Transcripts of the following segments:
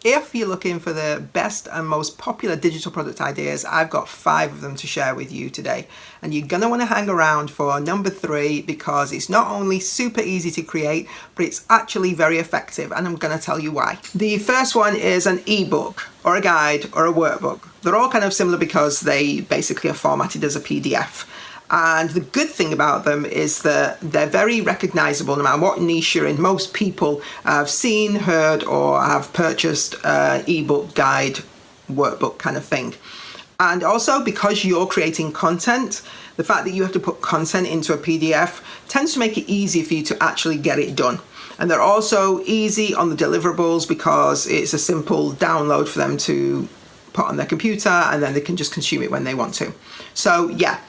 If you're looking for the best and most popular digital product ideas, I've got 5 of them to share with you today. And you're going to want to hang around for number 3 because it's not only super easy to create, but it's actually very effective. And I'm going to tell you why. The first one is an ebook or a guide or a workbook. They're all kind of similar because they basically are formatted as a PDF. And the good thing about them is that they're very recognizable no matter what niche you're in. Most people have seen, heard, or have purchased an ebook, guide, workbook kind of thing. And also because you're creating content, the fact that you have to put content into a PDF tends to make it easy for you to actually get it done. And they're also easy on the deliverables because it's a simple download for them to put on their computer and then they can just consume it when they want to. So yeah.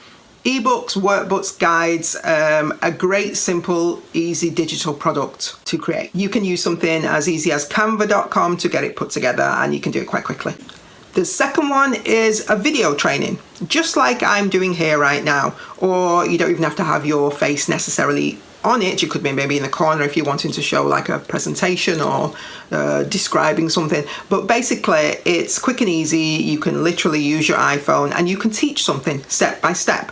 Ebooks, workbooks, guides, a great, simple, easy digital product to create. You can use something as easy as canva.com to get it put together, and you can do it quite quickly. The second one is a video training, just like I'm doing here right now, or you don't even have to have your face necessarily on it. You could be maybe in the corner if you're wanting to show like a presentation or describing something. But basically, it's quick and easy. You can literally use your iPhone and you can teach something step by step.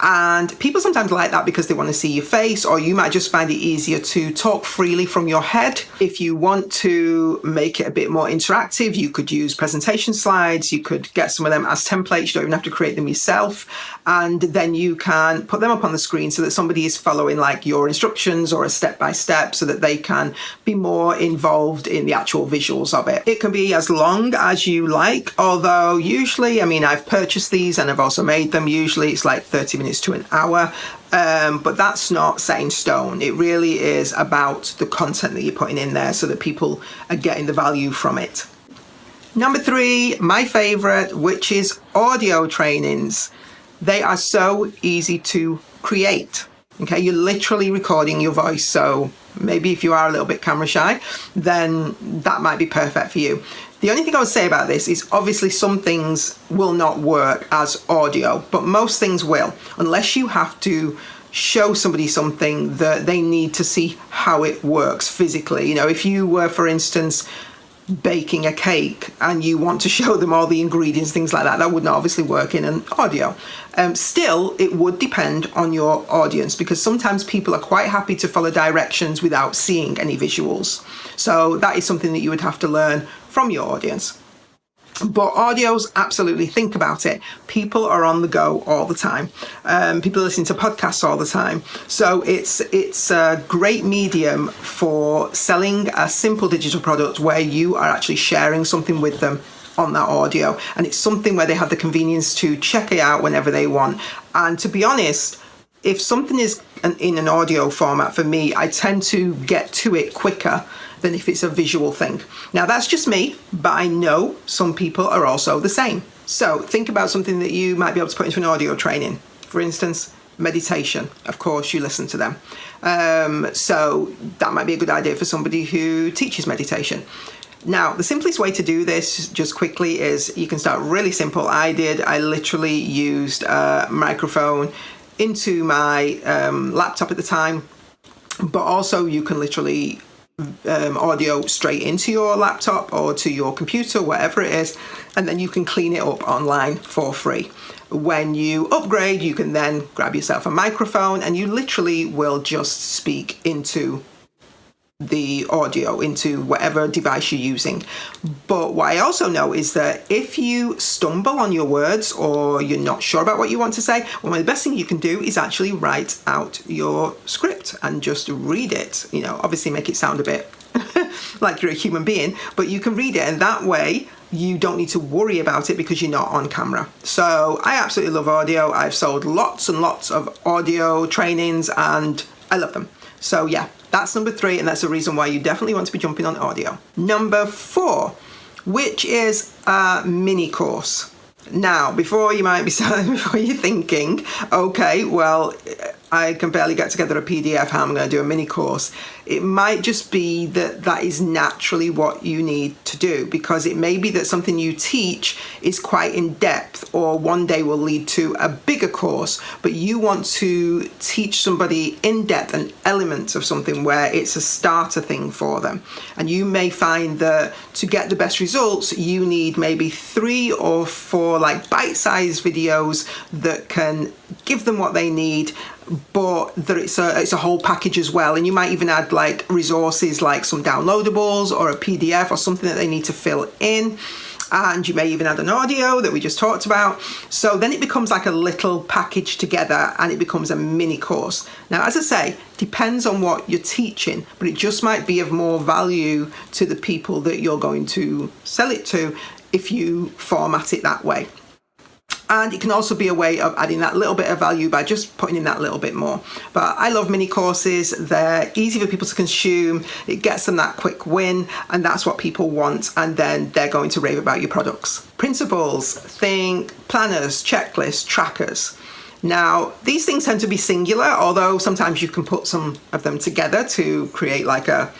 And people sometimes like that because they want to see your face, or you might just find it easier to talk freely from your head. If you want to make it a bit more interactive, you could use presentation slides. You could get some of them as templates. You don't even have to create them yourself. And then you can put them up on the screen so that somebody is following like your instructions or a step by step so that they can be more involved in the actual visuals of it. It can be as long as you like, although usually, I mean, I've purchased these and I've also made them. Usually it's like 30 minutes to an hour, but that's not set in stone. It really is about the content that you're putting in there so that people are getting the value from it. Number 3, my favorite, which is audio trainings. They are so easy to create. Okay, you're literally recording your voice, so maybe if you are a little bit camera shy, then that might be perfect for you. The only thing I would say about this is obviously some things will not work as audio, but most things will, unless you have to show somebody something that they need to see how it works physically. You know, if you were, for instance, baking a cake and you want to show them all the ingredients, things like that, that would not obviously work in an audio. Still, it would depend on your audience because sometimes people are quite happy to follow directions without seeing any visuals. So that is something that you would have to learn from your audience. But audios, absolutely, think about it. People are on the go all the time. People are listening to podcasts all the time. So it's a great medium for selling a simple digital product where you are actually sharing something with them on that audio. And it's something where they have the convenience to check it out whenever they want. And to be honest, if something is in an audio format for me, I tend to get to it quicker than if it's a visual thing. Now that's just me, but I know some people are also the same. So think about something that you might be able to put into an audio training. For instance, meditation. Of course, you listen to them. So that might be a good idea for somebody who teaches meditation. Now, the simplest way to do this, just quickly, is you can start really simple. I literally used a microphone into my laptop at the time, but also you can literally audio straight into your laptop or to your computer, whatever it is, and then you can clean it up online for free. When you upgrade, you can then grab yourself a microphone and you literally will just speak into the audio, into whatever device you're using. But what I also know is that if you stumble on your words or you're not sure about what you want to say, one of the best things you can do is actually write out your script and just read it. You know, obviously make it sound a bit like you're a human being, but you can read it, and that way you don't need to worry about it because you're not on camera. So I absolutely love audio. I've sold lots and lots of audio trainings and I love them. So yeah, that's number 3, and that's the reason why you definitely want to be jumping on audio. Number 4, which is a mini course. Now, before you're thinking, okay, well, I can barely get together a PDF, how am I going to do a mini course? it might just be that that is naturally what you need to do, because it may be that something you teach is quite in depth or one day will lead to a bigger course, but you want to teach somebody in depth an element of something where it's a starter thing for them. And you may find that to get the best results, you need maybe 3 or 4 like bite-sized videos that can give them what they need, but that it's a whole package as well. And you might even add like resources like some downloadables or a PDF or something that they need to fill in. And you may even add an audio that we just talked about. So then it becomes like a little package together and it becomes a mini course. Now, as I say, depends on what you're teaching, but it just might be of more value to the people that you're going to sell it to if you format it that way. And it can also be a way of adding that little bit of value by just putting in that little bit more. But I love mini courses. They're easy for people to consume. It gets them that quick win, and that's what people want. And then they're going to rave about your products. Principles, think planners, checklists, trackers. Now, these things tend to be singular, although sometimes you can put some of them together to create like a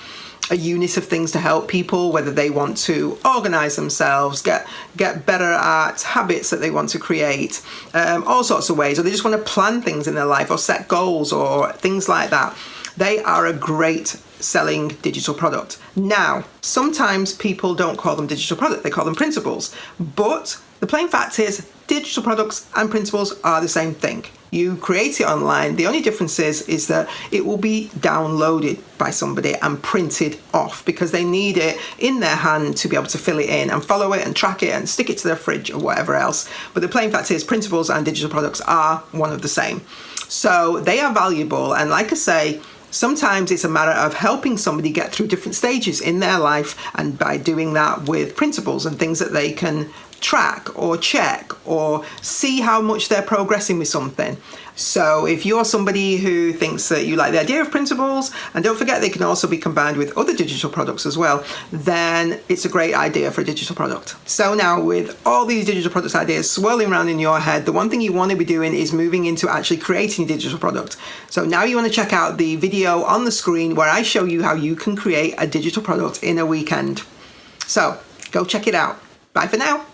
unit of things to help people, whether they want to organize themselves, get better at habits that they want to create, all sorts of ways, or they just want to plan things in their life or set goals or things like that. They are a great selling digital product. Now, sometimes people don't call them digital product, they call them principles. But the plain fact is, digital products and principles are the same thing. You create it online. The only difference is that it will be downloaded by somebody and printed off, because they need it in their hand to be able to fill it in and follow it and track it and stick it to their fridge or whatever else. But the plain fact is, principles and digital products are one of the same. So they are valuable. And like I say, sometimes it's a matter of helping somebody get through different stages in their life, and by doing that with principles and things that they can track or check or see how much they're progressing with something. So if you're somebody who thinks that you like the idea of principles, and don't forget they can also be combined with other digital products as well, then it's a great idea for a digital product. So now, with all these digital products ideas swirling around in your head, the one thing you want to be doing is moving into actually creating a digital product. So now you want to check out the video on the screen where I show you how you can create a digital product in a weekend. So go check it out. Bye for now.